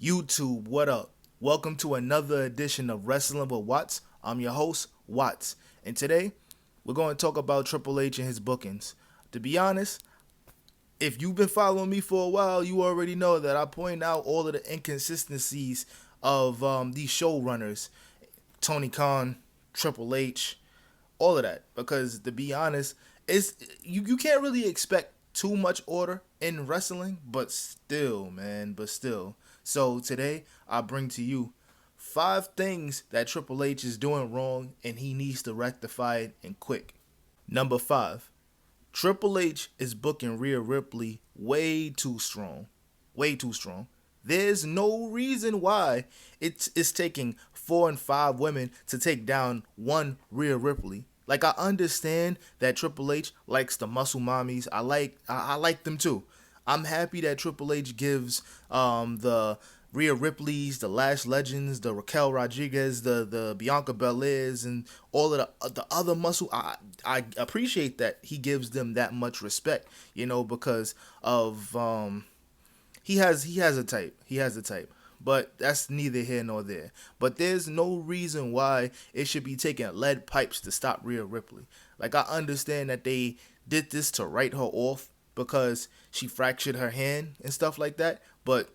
YouTube, what up? Welcome to another edition of Wrestling with Watts. I'm your host, Watts, and today we're going to talk about Triple H and his bookings. To be honest, if you've been following me for a while, you already know that I point out all of the inconsistencies of these showrunners, Tony Khan, Triple H, all of that. Because to be honest, you can't really expect too much order in wrestling, but still, man, but still. So today I bring to you five things that Triple H is doing wrong and he needs to rectify it and quick. Number five, Triple H is booking Rhea Ripley way too strong. Way too strong. There's no reason why it's taking 4 and 5 women to take down one Rhea Ripley. Like, I understand that Triple H likes the muscle mommies. I like them too. I'm happy that Triple H gives the Rhea Ripley's, the Lash Legends, the Raquel Rodriguez, the Bianca Belairs, and all of the other muscle. I appreciate that he gives them that much respect, because of he has a type. He has a type. But that's neither here nor there. But there's no reason why it should be taking lead pipes to stop Rhea Ripley. Like, I understand that they did this to write her off because she fractured her hand and stuff like that. But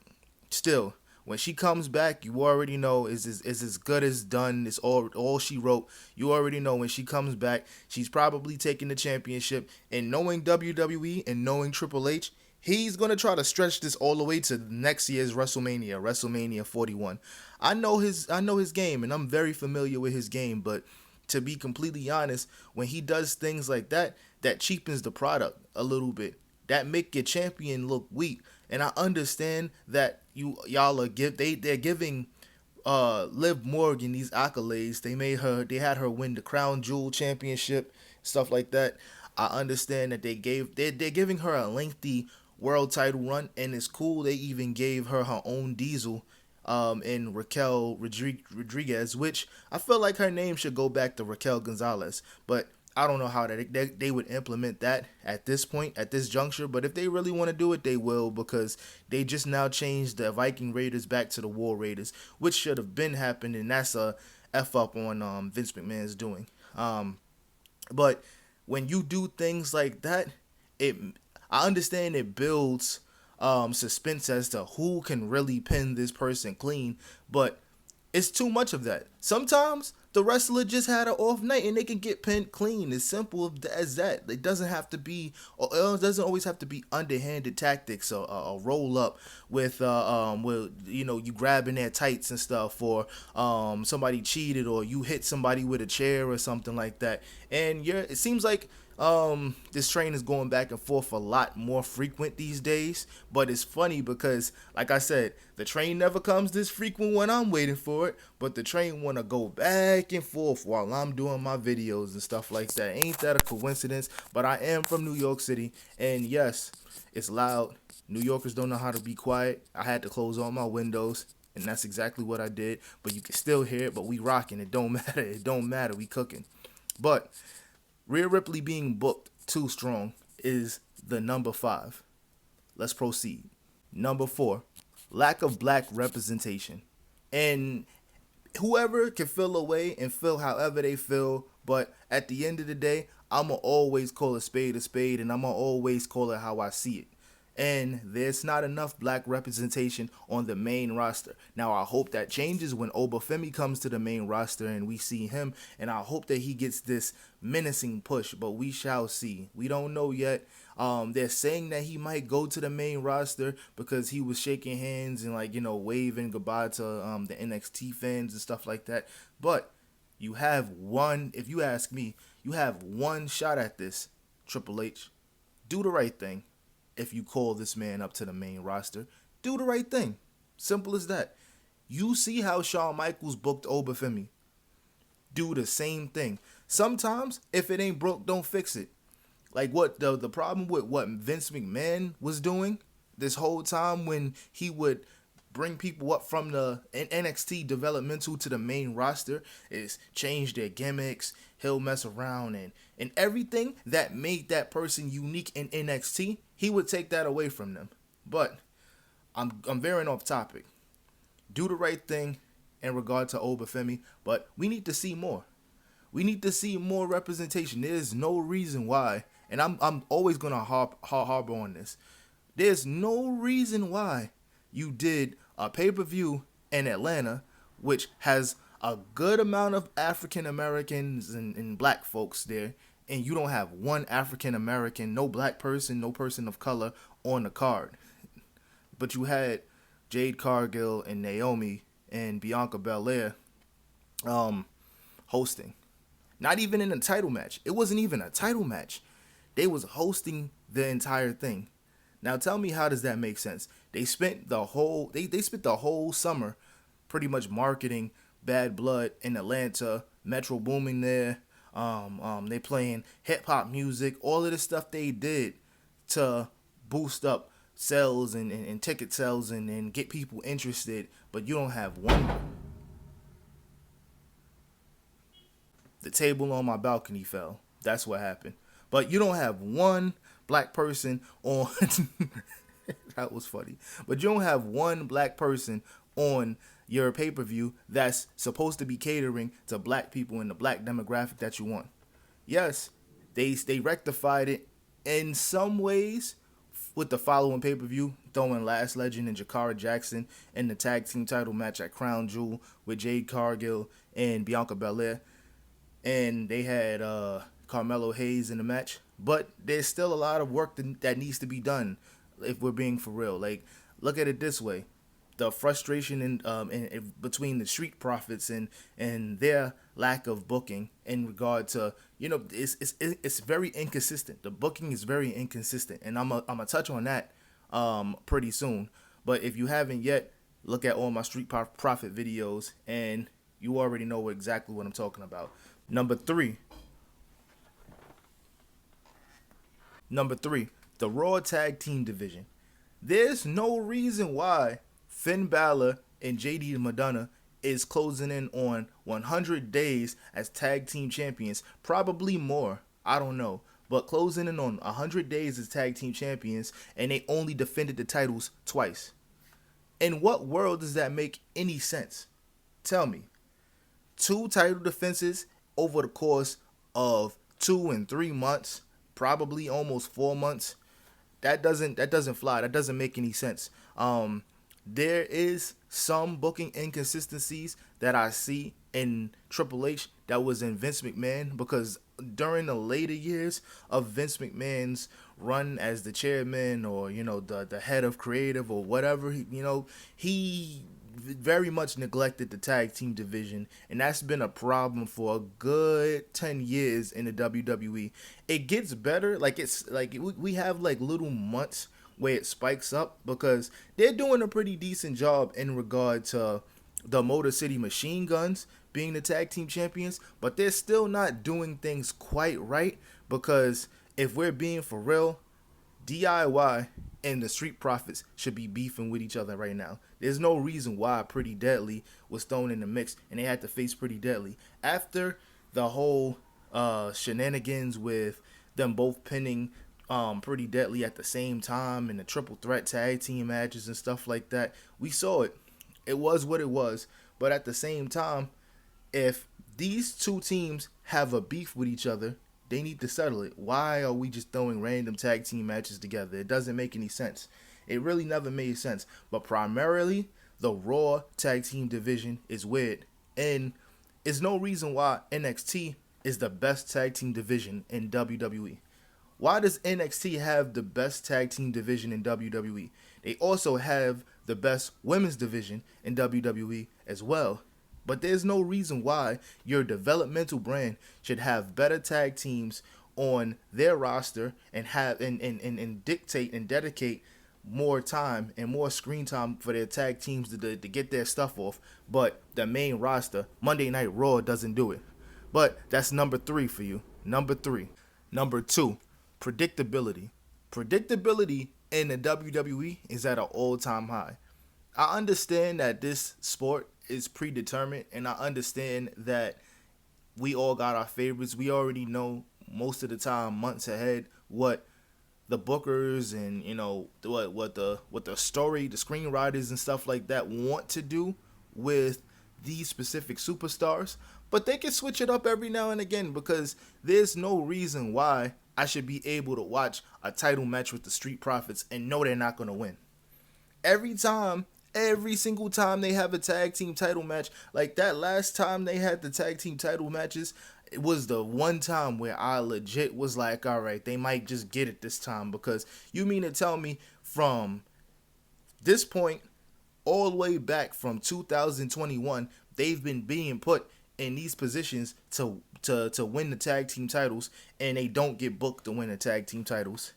still, when she comes back, you already know is as good as done. It's all she wrote. You already know when she comes back, she's probably taking the championship. And knowing WWE and knowing Triple H, he's gonna try to stretch this all the way to next year's WrestleMania 41. I know his game, and I'm very familiar with his game. But to be completely honest, when he does things like that, that cheapens the product a little bit. That make your champion look weak. And I understand that y'all are they're giving Liv Morgan these accolades. They had her win the Crown Jewel Championship, stuff like that. I understand that they're giving her a lengthy world title run, and it's cool. They even gave her own Diesel, in Raquel Rodriguez, which I feel like her name should go back to Raquel Gonzalez, but I don't know how they would implement that at this point, at this juncture. But if they really want to do it, they will, because they just now changed the Viking Raiders back to the War Raiders, which should have been happened, and that's a f up on Vince McMahon's doing. But when you do things like that, it I understand it builds suspense as to who can really pin this person clean, but it's too much of that. Sometimes the wrestler just had an off night and they can get pinned clean. As simple as that. It doesn't have to be, or it doesn't always have to be underhanded tactics or a roll up with you grabbing their tights and stuff, or somebody cheated, or you hit somebody with a chair or something like that. And it seems like this train is going back and forth a lot more frequent these days. But it's funny because, like I said, the train never comes this frequent when I'm waiting for it, but the train want to go back and forth while I'm doing my videos and stuff like that. Ain't that a coincidence? But I am from New York City, and yes, it's loud. New Yorkers don't know how to be quiet. I had to close all my windows, and that's exactly what I did. But you can still hear it, but we rocking. It don't matter. It don't matter. We cooking. But Rhea Ripley being booked too strong is the number five. Let's proceed. Number four, lack of black representation. And whoever can feel a way and feel however they feel, but at the end of the day, I'ma always call a spade, and I'ma always call it how I see it. And there's not enough black representation on the main roster. Now, I hope that changes when Obafemi comes to the main roster and we see him, and I hope that he gets this menacing push, but we shall see. We don't know yet. They're saying that he might go to the main roster because he was shaking hands and waving goodbye to the NXT fans and stuff like that. But you have one, if you ask me, you have one shot at this, Triple H. Do the right thing. If you call this man up to the main roster, do the right thing. Simple as that. You see how Shawn Michaels booked Obafemi. Do the same thing. Sometimes, if it ain't broke, don't fix it. Like what the problem with what Vince McMahon was doing this whole time, when he would bring people up from the NXT developmental to the main roster, is change their gimmicks. He'll mess around and everything that made that person unique in NXT, he would take that away from them. But I'm veering off topic. do the right thing in regard to Obafemi, but we need to see more. We need to see more representation. There's no reason why, and I'm always gonna harbor on this. There's no reason why you did a pay per view in Atlanta, which has a good amount of African Americans and black folks there, and you don't have one African American, no black person, no person of color on the card. But you had Jade Cargill and Naomi and Bianca Belair um, hosting. Not even in a title match. It wasn't even a title match. They was hosting the entire thing. Now tell me, how does that make sense? They spent the whole they spent the whole summer pretty much marketing Bad Blood in Atlanta, Metro booming there. They playing hip hop music, all of the stuff they did to boost up sales and ticket sales and get people interested, but you don't have one. The table on my balcony fell. That's what happened. But you don't have one black person on. That was funny. But you don't have one black person on your pay per view that's supposed to be catering to black people in the black demographic that you want. Yes, they rectified it in some ways with the following pay per view, throwing Last Legend and Jakara Jackson in the tag team title match at Crown Jewel with Jade Cargill and Bianca Belair, and they had Carmelo Hayes in the match. But there's still a lot of work that needs to be done if we're being for real. Like, look at it this way: the frustration in between the Street Profits and their lack of booking in regard to, it's very inconsistent. The booking is very inconsistent, and I'm a touch on that pretty soon. But if you haven't yet, look at all my Street Profit videos, and you already know exactly what I'm talking about. Number three, the Raw Tag Team Division. There's no reason why Finn Balor and JD Madonna is closing in on 100 days as tag team champions. Probably more. I don't know. But closing in on 100 days as tag team champions, and they only defended the titles twice. In what world does that make any sense? Tell me. 2 title defenses over the course of 2 and 3 months, probably almost 4 months. That doesn't fly. That doesn't make any sense. There is some booking inconsistencies that I see in Triple H that was in Vince McMahon, because during the later years of Vince McMahon's run as the chairman, or the head of creative or whatever, he very much neglected the tag team division, and that's been a problem for a good 10 years in the WWE. It gets better, it's like we have like little months where it spikes up, because they're doing a pretty decent job in regard to the Motor City Machine Guns being the tag team champions, but they're still not doing things quite right, because if we're being for real, DIY and the Street Profits should be beefing with each other right now. There's no reason why Pretty Deadly was thrown in the mix and they had to face Pretty Deadly. After the whole shenanigans with them both pinning Pretty Deadly at the same time in the triple threat tag team matches and stuff like that, we saw it. It was what it was. But at the same time, if these two teams have a beef with each other, they need to settle it. Why are we just throwing random tag team matches together? It doesn't make any sense. It really never made sense. But primarily, the Raw tag team division is weird. And there's no reason why NXT is the best tag team division in WWE. Why does NXT have the best tag team division in WWE? They also have the best women's division in WWE as well. But there's no reason why your developmental brand should have better tag teams on their roster and have and dictate and dedicate more time and more screen time for their tag teams to get their stuff off. But the main roster, Monday Night Raw, doesn't do it. But that's number 3 for you. Number 3. Number 2, predictability. Predictability in the WWE is at an all-time high. I understand that this sport is predetermined, and I understand that we all got our favorites. We already know most of the time, months ahead, what the bookers and what the story, the screenwriters and stuff like that want to do with these specific superstars, but they can switch it up every now and again because there's no reason why I should be able to watch a title match with the Street Profits and know they're not going to win. Every time, every single time they have a tag team title match, like that last time they had the tag team title matches, it was the one time where I legit was like, all right, they might just get it this time, because you mean to tell me from this point all the way back from 2021, they've been being put in these positions to win the tag team titles, and they don't get booked to win the tag team titles?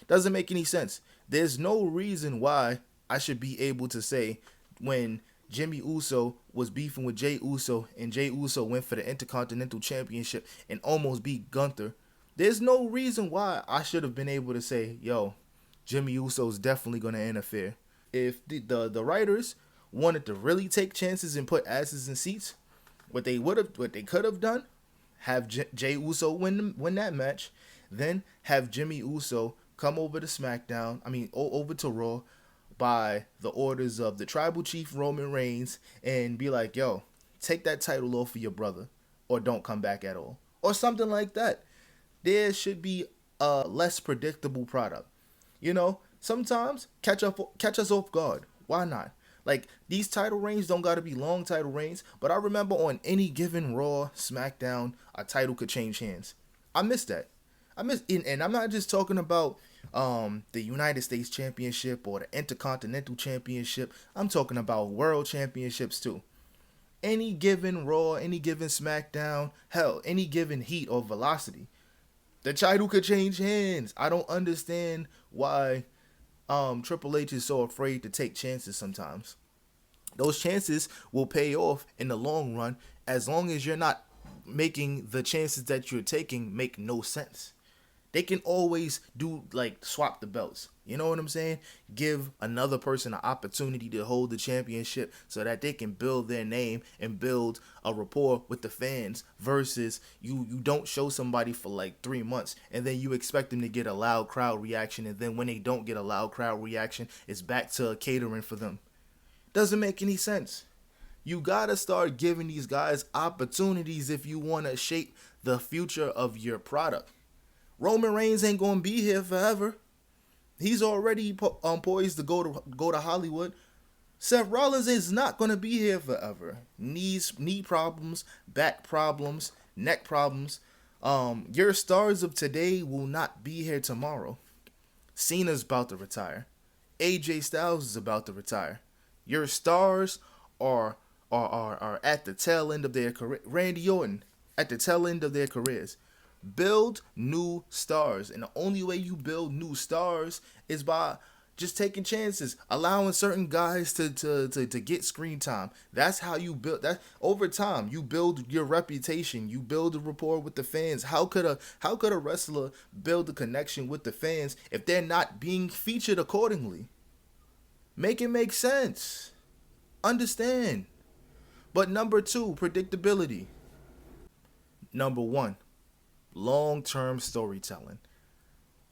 Doesn't make any sense. There's no reason why I should be able to say when Jimmy Uso was beefing with Jay Uso and Jay Uso went for the Intercontinental Championship and almost beat Gunther, there's no reason why I should have been able to say, yo, Jimmy Uso's definitely going to interfere. If the writers wanted to really take chances and put asses in seats, what they could have done, have Jay Uso win that match, then have Jimmy Uso come over to SmackDown, over to Raw, by the orders of the Tribal Chief Roman Reigns, and be like, yo, take that title off of your brother, or don't come back at all, or something like that. There should be a less predictable product. Sometimes catch us off guard. Why not? Like, these title reigns don't gotta be long title reigns, but I remember on any given Raw, SmackDown, a title could change hands. I miss that. And I'm not just talking about the United States Championship or the Intercontinental Championship. I'm talking about World Championships too. Any given Raw, any given SmackDown, hell, any given Heat or Velocity, the title could change hands. I don't understand why Triple H is so afraid to take chances sometimes. Those chances will pay off in the long run, as long as you're not making the chances that you're taking make no sense. They can always do, like, swap the belts. You know what I'm saying? Give another person an opportunity to hold the championship so that they can build their name and build a rapport with the fans, versus you don't show somebody for like 3 months and then you expect them to get a loud crowd reaction, and then when they don't get a loud crowd reaction, it's back to catering for them. Doesn't make any sense. You gotta start giving these guys opportunities if you want to shape the future of your product. Roman Reigns ain't gonna be here forever. He's already poised to go to Hollywood. Seth Rollins is not gonna be here forever. Knee problems, back problems, neck problems. Your stars of today will not be here tomorrow. Cena's about to retire. AJ Styles is about to retire. Your stars are at the tail end of their career. Randy Orton at the tail end of their careers. Build new stars, and the only way you build new stars is by just taking chances, allowing certain guys to get screen time. That's how you build that. Over time, you build your reputation, you build a rapport with the fans. How could a wrestler build a connection with the fans if they're not being featured accordingly? Make it make sense. Understand. But number 2, predictability. Number 1, long-term storytelling.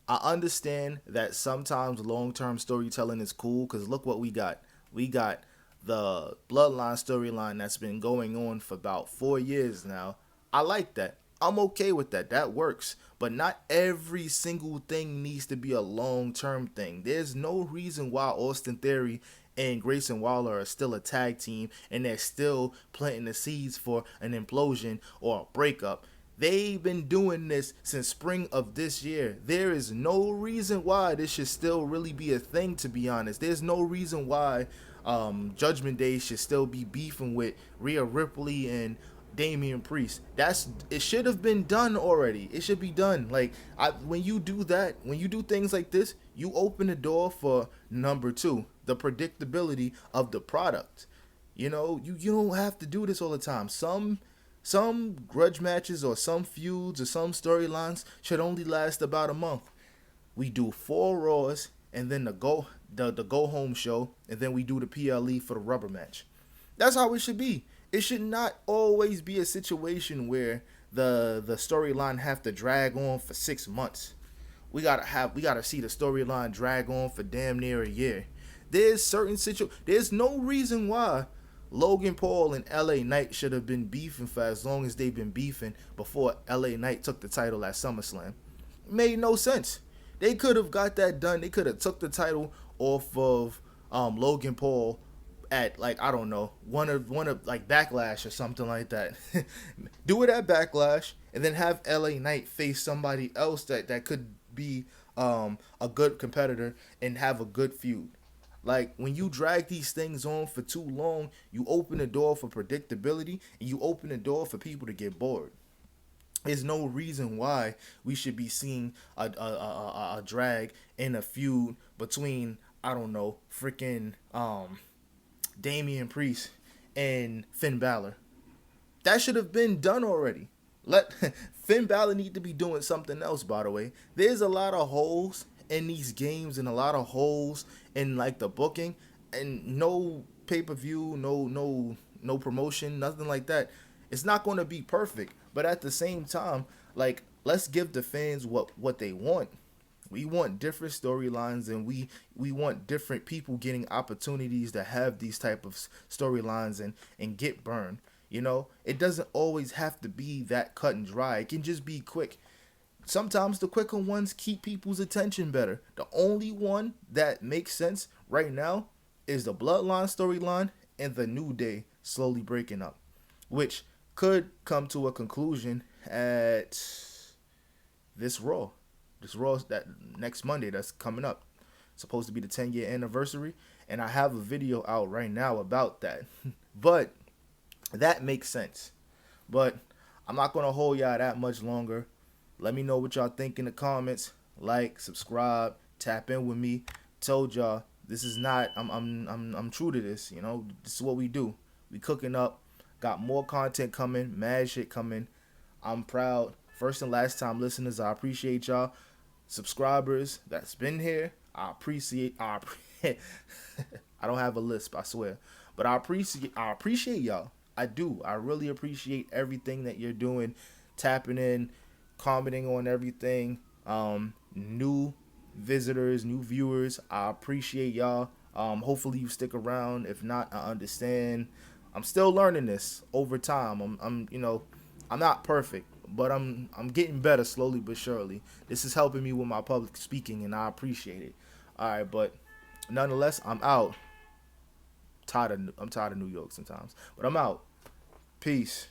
I understand that sometimes long-term storytelling is cool, because look what we got. We got the Bloodline storyline that's been going on for about 4 years now. I like that. I'm okay with that. That works. But not every single thing needs to be a long-term thing. There's no reason why Austin Theory and Grayson Waller are still a tag team and they're still planting the seeds for an implosion or a breakup. They've been doing this since spring of this year. There is no reason why this should still really be a thing, to be honest. There's no reason why Judgment Day should still be beefing with Rhea Ripley and Damian Priest. It should have been done already. It should be done. Like, when you do that, when you do things like this, you open the door for number 2, the predictability of the product. You don't have to do this all the time. Some grudge matches or some feuds or some storylines should only last about a month. We do 4 Raws and then the go home show, and then we do the PLE for the rubber match. That's how it should be. It should not always be a situation where the storyline have to drag on for 6 months we gotta see the storyline drag on for damn near a year. There's no reason why Logan Paul and LA Knight should have been beefing for as long as they've been beefing before LA Knight took the title at SummerSlam. It made no sense. They could have got that done. They could have took the title off of Logan Paul at, like, I don't know, one of like Backlash or something like that. Do it at Backlash and then have LA Knight face somebody else that could be a good competitor and have a good feud. Like, when you drag these things on for too long, you open the door for predictability and you open the door for people to get bored. There's no reason why we should be seeing a drag in a feud between, I don't know, freaking Damian Priest and Finn Balor. That should have been done already. Let Finn Balor need to be doing something else. By the way, there's a lot of holes in these games and a lot of holes in, like, the booking, and no pay per view, no promotion, nothing like that. It's not going to be perfect, but at the same time, like, let's give the fans what they want. We want different storylines, and we want different people getting opportunities to have these type of storylines and get burned. It doesn't always have to be that cut and dry. It can just be quick. Sometimes the quicker ones keep people's attention better. The only one that makes sense right now is the Bloodline storyline and the New Day slowly breaking up, which could come to a conclusion at this Raw. This Raw that next Monday that's coming up. It's supposed to be the 10-year anniversary, and I have a video out right now about that. But that makes sense. But I'm not going to hold y'all that much longer. Let me know what y'all think in the comments. Like, subscribe, tap in with me. Told y'all, this is not, I'm true to this. This is what we do. We cooking up. Got more content coming, mad shit coming. I'm proud. First and last time listeners, I appreciate y'all. Subscribers that's been here, I don't have a lisp, I swear. But I appreciate y'all. I do. I really appreciate everything that you're doing. Tapping in, commenting on everything. New visitors, new viewers, I appreciate y'all. Hopefully you stick around. If not, I understand. I'm still learning this over time. I'm not perfect, but I'm getting better slowly but surely. This is helping me with my public speaking, and I appreciate it. All right, but nonetheless, I'm out. I'm tired of New York sometimes, but I'm out. Peace.